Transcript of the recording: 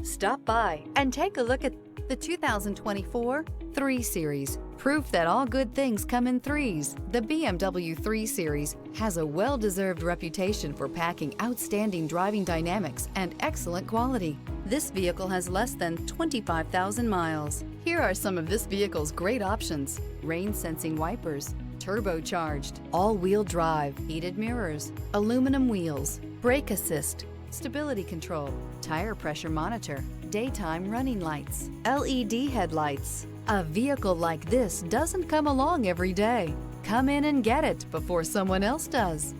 Stop by and take a look at the 2024 3 Series. Proof that all good things come in threes. The BMW 3 Series has a well-deserved reputation for packing outstanding driving dynamics and excellent quality. This vehicle has less than 25,000 miles. Here are some of this vehicle's great options: rain-sensing wipers, turbocharged, all-wheel drive, heated mirrors, aluminum wheels, brake assist, stability control, tire pressure monitor, daytime running lights, LED headlights. A vehicle like this doesn't come along every day. Come in and get it before someone else does.